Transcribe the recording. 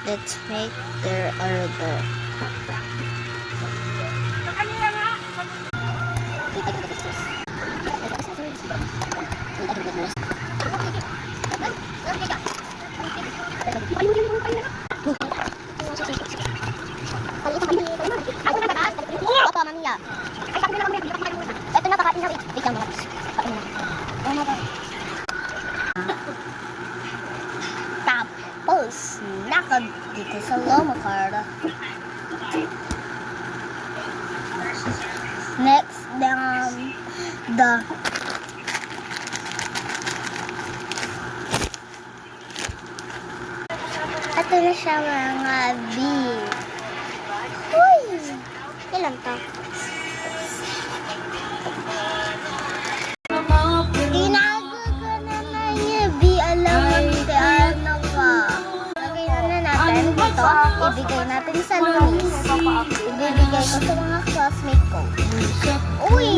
Let's make their order. Opo, mamiya. Ito na, kakain na. Wait lang, tapos, nakad dito sa Lomacar. Next, ito na siya mga beef. Uy! Ilan to? Tinago ko na niya, B. Alam mo, hindi ano pa. Lagyan na natin dito. Ibigay natin sa Lunis. Ibibigay ko sa mga classmate ko. Uy!